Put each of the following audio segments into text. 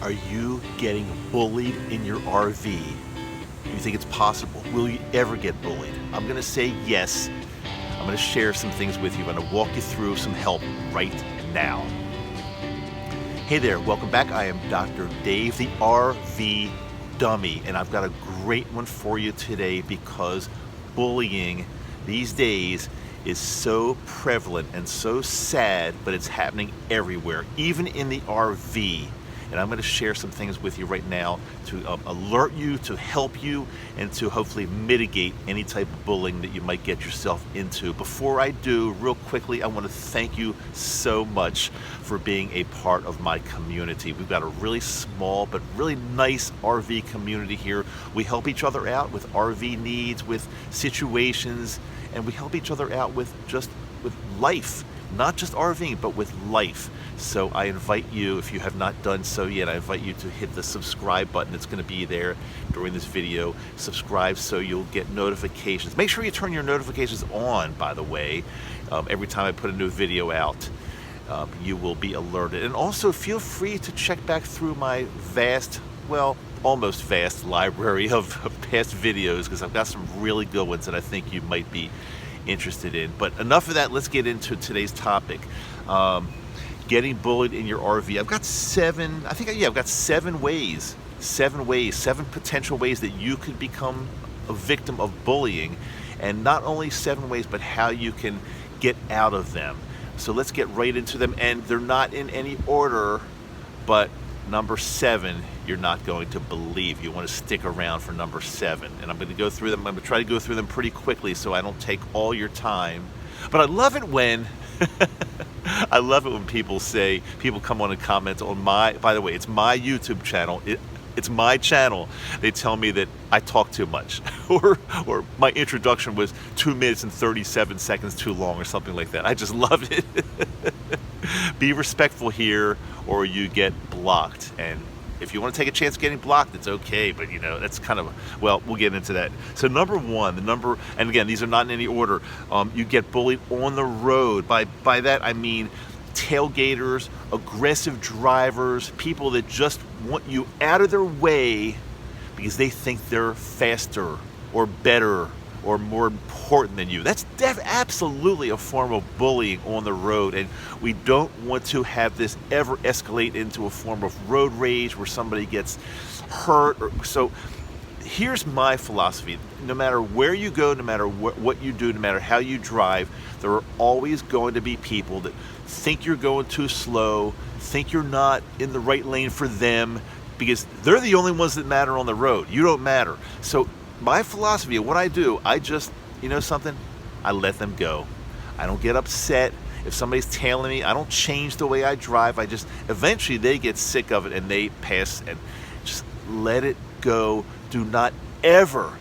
Are you getting bullied in your RV? Do you think it's possible? Will you ever get bullied? I'm going to say yes. I'm going to share some things with you. I'm going to walk you through some help right now. Hey there, welcome back. I am Dr. Dave, the RV Dummy, and I've got a great one for you today because bullying these days is so prevalent and so sad, but it's happening everywhere, even in the RV. And I'm going to share some things with you right now to alert you, to help you, and to hopefully mitigate any type of bullying that you might get yourself into. Before I do, real quickly, I want to thank you so much for being a part of my community. We've got a really small but really nice RV community here. We help each other out with RV needs, with situations, and we help each other out with life. Not just RVing, but with life. So I invite you, if you have not done so yet, I invite you to hit the subscribe button. It's going to be there during this video. Subscribe so you'll get notifications. Make sure you turn your notifications on, by the way. Every time I put a new video out, you will be alerted. And also feel free to check back through my vast, well, almost vast library of past videos, because I've got some really good ones that I think you might be interested in. But enough of that, let's get into today's topic. Getting bullied in your RV. I've got seven potential ways that you could become a victim of bullying, and not only 7 ways, but how you can get out of them. So let's get right into them, and they're not in any order, but number 7, you're not going to believe. You want to stick around for number 7. And I'm going to go through them. I'm going to try to go through them pretty quickly so I don't take all your time. But I love it when people come on and comment on by the way, it's my YouTube channel. It's my channel. They tell me that I talk too much or my introduction was 2 minutes and 37 seconds too long or something like that. I just love it. Be respectful here or you get blocked. And if you want to take a chance getting blocked, it's okay, but that's kind of, well, we'll get into that. So number 1, and again, these are not in any order, you get bullied on the road. By that I mean tailgaters, aggressive drivers, people that just want you out of their way because they think they're faster or better or more important than you. That's absolutely a form of bullying on the road, and we don't want to have this ever escalate into a form of road rage where somebody gets hurt. So here's my philosophy. No matter where you go, no matter what you do, no matter how you drive, there are always going to be people that think you're going too slow, think you're not in the right lane for them, because they're the only ones that matter on the road. You don't matter. So my philosophy of what I do, I just, something, I let them go. I don't get upset. If somebody's tailing me, I don't change the way I drive. Eventually they get sick of it and they pass, and just let it go. Do not ever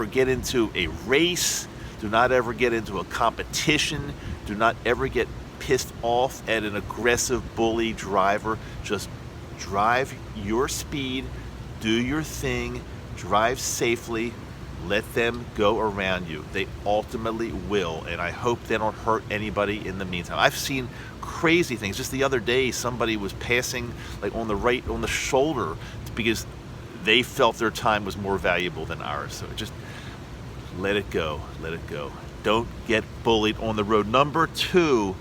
get into a race. Do not ever get into a competition. Do not ever get pissed off at an aggressive bully driver. Just drive your speed, do your thing, drive safely, let them go around you. They ultimately will, and I hope they don't hurt anybody in the meantime. I've seen crazy things. Just the other day, somebody was passing like on the shoulder because they felt their time was more valuable than ours. So just let it go. Don't get bullied on the road. Number 2,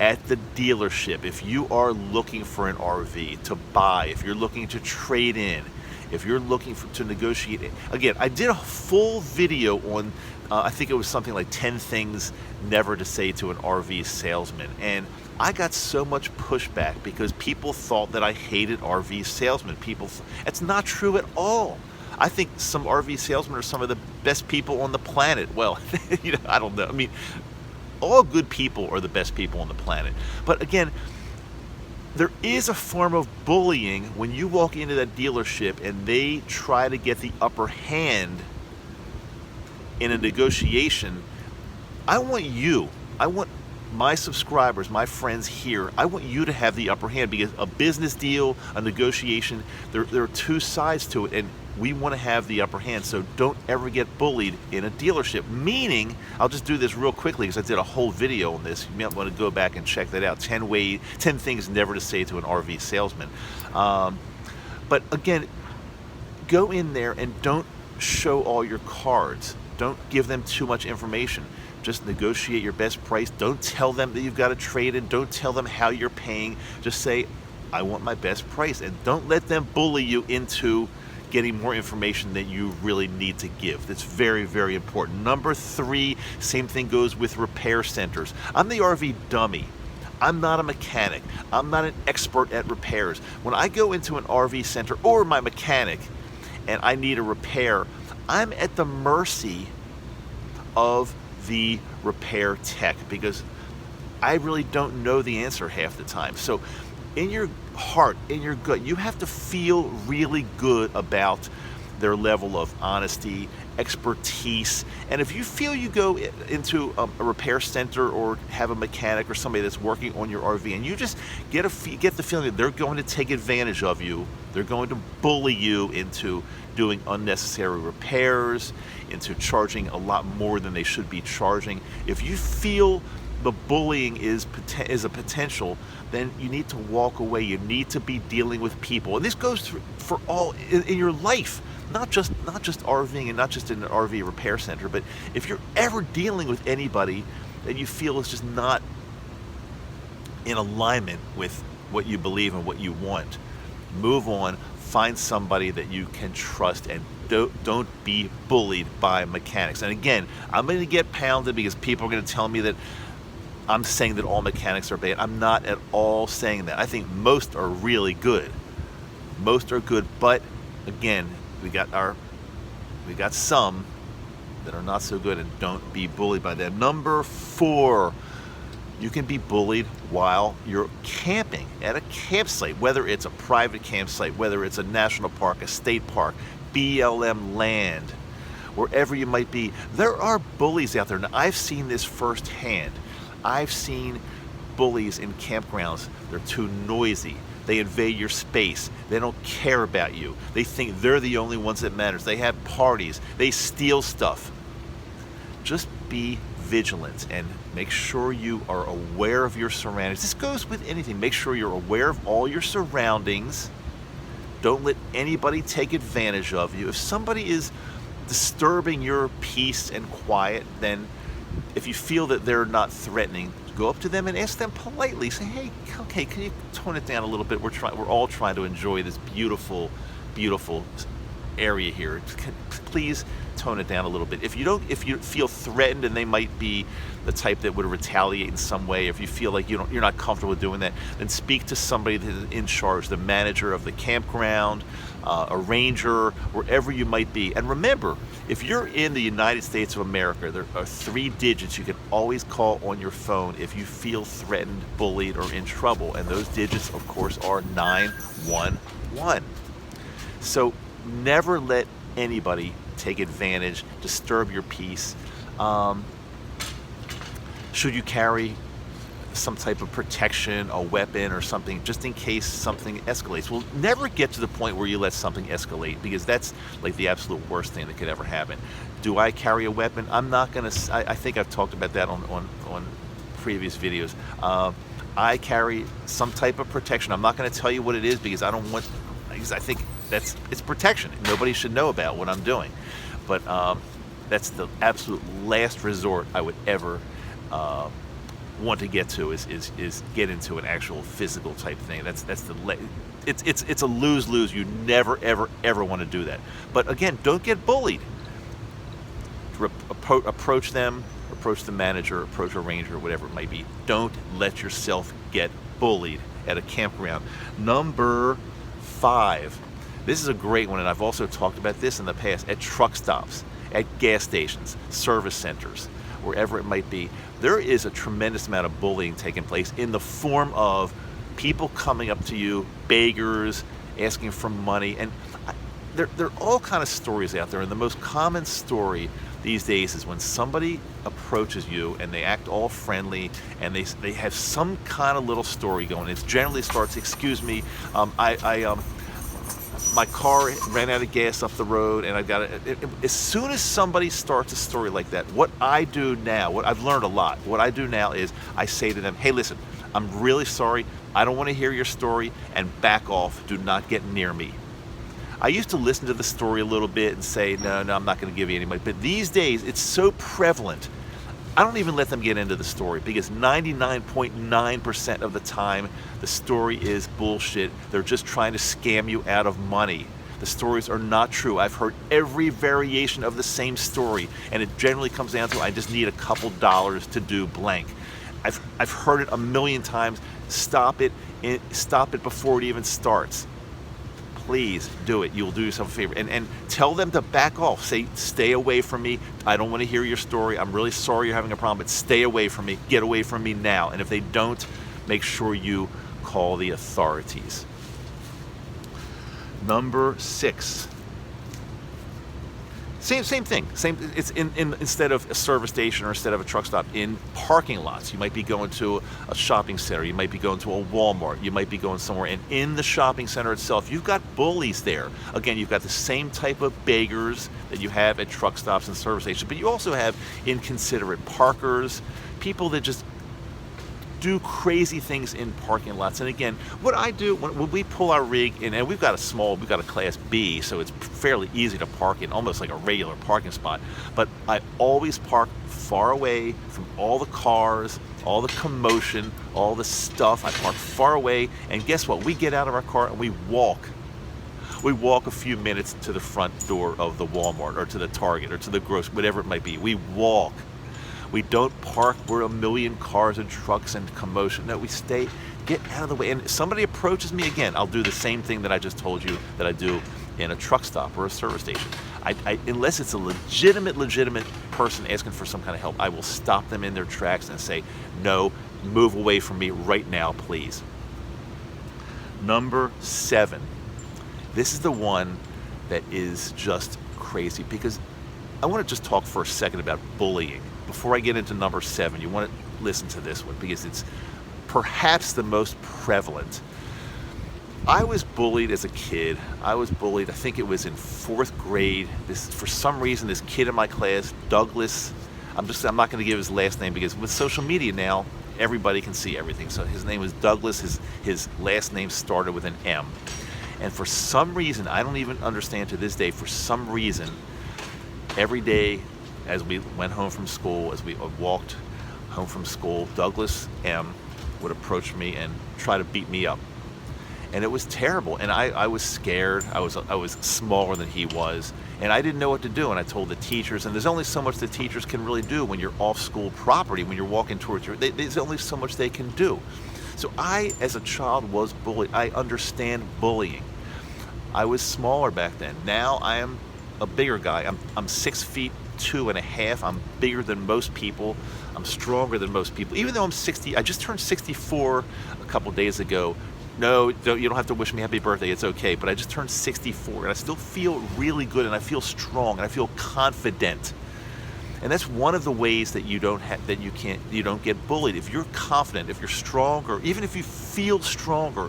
at the dealership. If you are looking for an RV to buy, if you're looking to trade in, if you're looking to negotiate, again, I did a full video on, I think it was something like 10 things never to say to an RV salesman. And I got so much pushback because people thought that I hated RV salesmen. It's not true at all. I think some RV salesmen are some of the best people on the planet. Well, I don't know. I mean, all good people are the best people on the planet. But again, there is a form of bullying when you walk into that dealership and they try to get the upper hand in a negotiation. I want my subscribers, my friends here, I want you to have the upper hand, because a business deal, a negotiation, there are two sides to it, and we want to have the upper hand. So don't ever get bullied in a dealership. Meaning, I'll just do this real quickly because I did a whole video on this. You might want to go back and check that out. 10 things never to say to an RV salesman. But again, go in there and don't show all your cards. Don't give them too much information. Just negotiate your best price. Don't tell them that you've got a trade-in. Don't tell them how you're paying. Just say, I want my best price. And don't let them bully you into getting more information than you really need to give. That's very, very important. Number 3, same thing goes with repair centers. I'm the RV dummy. I'm not a mechanic. I'm not an expert at repairs. When I go into an RV center or my mechanic and I need a repair, I'm at the mercy of the repair tech, because I really don't know the answer half the time. So in your heart, in your gut, you have to feel really good about their level of honesty, expertise. And if you feel you go into a repair center or have a mechanic or somebody that's working on your RV and you just get the feeling that they're going to take advantage of you, they're going to bully you into doing unnecessary repairs, into charging a lot more than they should be charging. If you feel the bullying is a potential, then you need to walk away. You need to be dealing with people, and this goes for all in your life, not just RVing and not just in an RV repair center. But if you're ever dealing with anybody that you feel is just not in alignment with what you believe and what you want, move on. Find somebody that you can trust, and don't be bullied by mechanics. And again, I'm going to get pounded because people are going to tell me that I'm saying that all mechanics are bad. I'm not at all saying that. I think most are really good. Most are good, but again, we got some that are not so good, and don't be bullied by them. Number 4, you can be bullied while you're camping at a campsite, whether it's a private campsite, whether it's a national park, a state park, BLM land, wherever you might be. There are bullies out there. Now, I've seen this firsthand. I've seen bullies in campgrounds. They're too noisy. They invade your space. They don't care about you. They think they're the only ones that matters. They have parties. They steal stuff. Just be vigilant and make sure you are aware of your surroundings. This goes with anything. Make sure you're aware of all your surroundings. Don't let anybody take advantage of you. If somebody is disturbing your peace and quiet, then if you feel that they're not threatening, go up to them and ask them politely. Say, hey, okay, can you tone it down a little bit? We're all trying to enjoy this beautiful, beautiful area here. Please tone it down a little bit. If you feel threatened and they might be the type that would retaliate in some way, if you feel like you're not comfortable doing that, then speak to somebody that is in charge, the manager of the campground, a ranger, wherever you might be. And remember, if you're in the United States of America, there are 3 digits you can always call on your phone if you feel threatened, bullied, or in trouble. And those digits, of course, are 911. So never let anybody take advantage, disturb your peace. Should you carry some type of protection, a weapon or something, just in case something escalates? Well, never get to the point where you let something escalate, because that's like the absolute worst thing that could ever happen. Do I carry a weapon? I'm not gonna, I think I've talked about that on previous videos. I carry some type of protection. I'm not gonna tell you what it is, because I think it's protection. Nobody should know about what I'm doing. But that's the absolute last resort I would ever want to get to, is get into an actual physical type thing. It's a lose-lose. You never ever want to do that. But again, don't get bullied. Approach them, approach the manager, approach a ranger, whatever it might be. Don't let yourself get bullied at a campground. Number 5. This is a great one, and I've also talked about this in the past, at truck stops, at gas stations, service centers, wherever it might be. There is a tremendous amount of bullying taking place in the form of people coming up to you, beggars, asking for money, and there are all kind of stories out there. And the most common story these days is when somebody approaches you and they act all friendly and they have some kind of little story going. It generally starts, excuse me, my car ran out of gas up the road and I got it. As soon as somebody starts a story like that, what I do now, what I've learned a lot, what I do now is I say to them, hey, listen, I'm really sorry. I don't want to hear your story, and back off. Do not get near me. I used to listen to the story a little bit and say, no, I'm not going to give you any money. But these days, it's so prevalent, I don't even let them get into the story, because 99.9% of the time, the story is bullshit. They're just trying to scam you out of money. The stories are not true. I've heard every variation of the same story, and it generally comes down to, I just need a couple dollars to do blank. I've heard it a million times. Stop it before it even starts. Please do it. You'll do yourself a favor. And tell them to back off. Say, stay away from me. I don't want to hear your story. I'm really sorry you're having a problem, but stay away from me. Get away from me now. And if they don't, make sure you call the authorities. Number 6. Same thing. It's instead of a service station or instead of a truck stop, in parking lots. You might be going to a shopping center. You might be going to a Walmart. You might be going somewhere. And in the shopping center itself, you've got bullies there. Again, you've got the same type of beggars that you have at truck stops and service stations, but you also have inconsiderate parkers, people that just do crazy things in parking lots. And again, what I do when we pull our rig in, and we've got a Class B, so it's fairly easy to park in, almost like a regular parking spot, but I always park far away from all the cars, all the commotion, all the stuff. I park far away, and guess what? We get out of our car and we walk. We walk a few minutes to the front door of the Walmart or to the Target or to the grocery, whatever it might be. We walk. We don't park where a million cars and trucks and commotion. No, we stay, get out of the way. And if somebody approaches me again, I'll do the same thing that I just told you that I do in a truck stop or a service station. Unless it's a legitimate person asking for some kind of help, I will stop them in their tracks and say, no, move away from me right now, please. Number 7. This is the one that is just crazy, because I want to just talk for a second about bullying. Before I get into number 7, you want to listen to this one because it's perhaps the most prevalent. I was bullied as a kid. I think it was in 4th grade. For some reason, this kid in my class, Douglas, I'm not going to give his last name because with social media now, everybody can see everything. So his name was Douglas. His last name started with an M. And for some reason, I don't even understand to this day, for some reason, every day as we went home from school, as we walked home from school, Douglas M. would approach me and try to beat me up. And it was terrible. And I was scared. I was smaller than he was. And I didn't know what to do. And I told the teachers, and there's only so much the teachers can really do when you're off school property, when you're walking towards there's only so much they can do. So I, as a child, was bullied. I understand bullying. I was smaller back then. Now I am a bigger guy. I'm 6'2.5". I'm bigger than most people. I'm stronger than most people. Even though I'm 60, I just turned 64 a couple days ago. No, you don't have to wish me happy birthday. It's okay. But I just turned 64, and I still feel really good, and I feel strong, and I feel confident. And that's one of the ways that you don't get bullied. If you're confident, if you're stronger, even if you feel stronger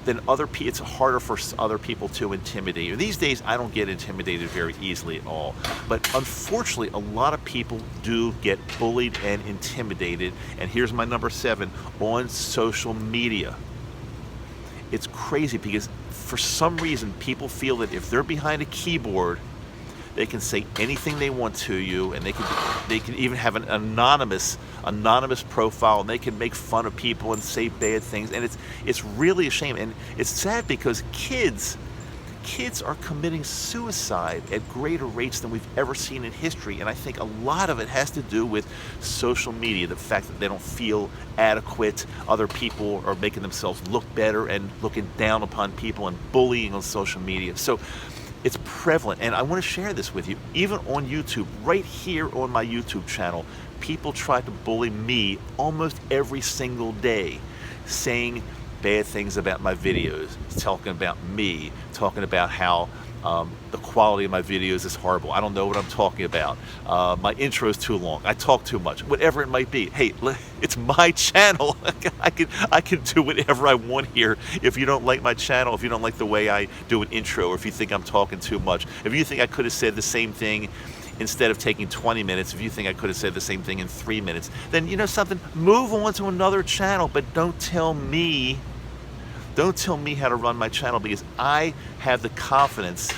than other people, it's harder for other people to intimidate you. These days, I don't get intimidated very easily at all. But unfortunately, a lot of people do get bullied and intimidated. And here's my number 7, on social media. It's crazy because for some reason, people feel that if they're behind a keyboard, they can say anything they want to you, and they can even have an anonymous profile, and they can make fun of people and say bad things, and it's really a shame. And it's sad because kids are committing suicide at greater rates than we've ever seen in history. And I think a lot of it has to do with social media, the fact that they don't feel adequate. Other people are making themselves look better and looking down upon people and bullying on social media. So it's prevalent, and I want to share this with you. Even on YouTube, right here on my YouTube channel, people try to bully me almost every single day, saying bad things about my videos, talking about me, talking about how The quality of my videos is horrible. I don't know what I'm talking about. My intro is too long. I talk too much. Whatever it might be. Hey, it's my channel. I can do whatever I want here. If you don't like my channel, if you don't like the way I do an intro, or if you think I'm talking too much, if you think I could have said the same thing instead of taking 20 minutes, if you think I could have said the same thing in 3 minutes, then you know something, move on to another channel, but don't tell me how to run my channel, because I have the confidence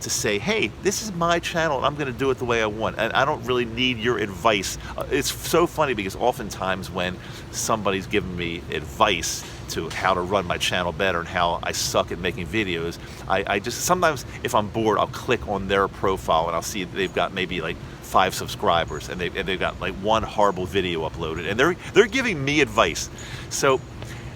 to say, hey, this is my channel and I'm going to do it the way I want, and I don't really need your advice. It's so funny because oftentimes when somebody's giving me advice to how to run my channel better and how I suck at making videos, I just sometimes, if I'm bored, I'll click on their profile and I'll see they've got maybe like 5 subscribers and they've got like 1 horrible video uploaded, and they're giving me advice. So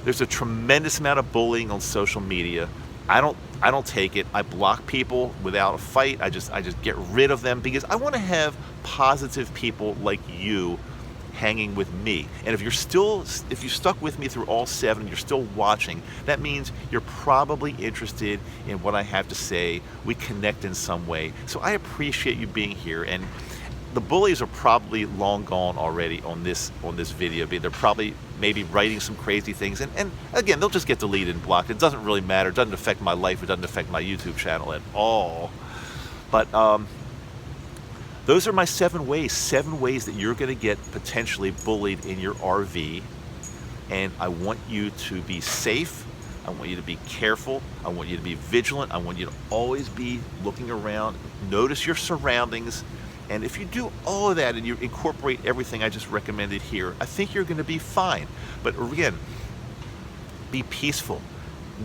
there's a tremendous amount of bullying on social media. I don't take it. I block people without a fight. I just get rid of them, because I want to have positive people like you hanging with me. And if you stuck with me through all 7, you're still watching, that means you're probably interested in what I have to say. We connect in some way. So I appreciate you being here. And the bullies are probably long gone already on this video. They're probably maybe writing some crazy things, and again, they'll just get deleted and blocked. It doesn't really matter. It doesn't affect my life. It doesn't affect my YouTube channel at all. But those are my 7 ways that you're going to get potentially bullied in your RV. And I want you to be safe. I want you to be careful. I want you to be vigilant. I want you to always be looking around. Notice your surroundings. And if you do all of that and you incorporate everything I just recommended here, I think you're going to be fine. But again, be peaceful.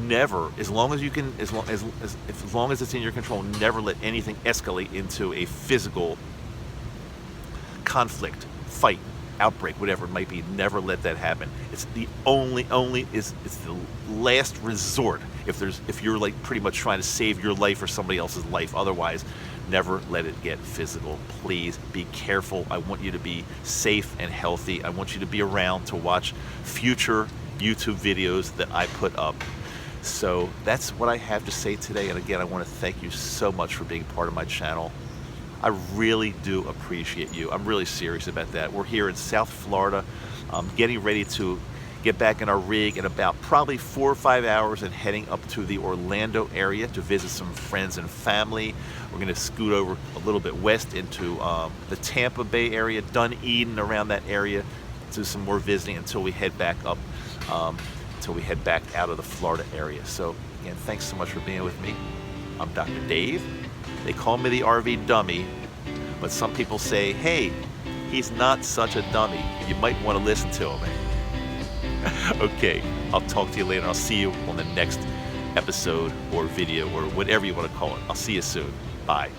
Never, as long as it's in your control, never let anything escalate into a physical conflict, fight, outbreak, whatever it might be. Never let that happen. It's the it's the last resort if you're like pretty much trying to save your life or somebody else's life. Otherwise, never let it get physical. Please be careful. I want you to be safe and healthy. I want you to be around to watch future YouTube videos that I put up. So that's what I have to say today. And again, I want to thank you so much for being part of my channel. I really do appreciate you. I'm really serious about that. We're here in South Florida, getting ready to get back in our rig in about probably 4 or 5 hours, and heading up to the Orlando area to visit some friends and family. We're going to scoot over a little bit west into the Tampa Bay area, Dunedin, around that area, do some more visiting until we head back up, until we head back out of the Florida area. So again, thanks so much for being with me. I'm Dr. Dave. They call me the RV dummy, but some people say, hey, he's not such a dummy. You might want to listen to him. Okay, I'll talk to you later. I'll see you on the next episode or video or whatever you want to call it. I'll see you soon. Bye.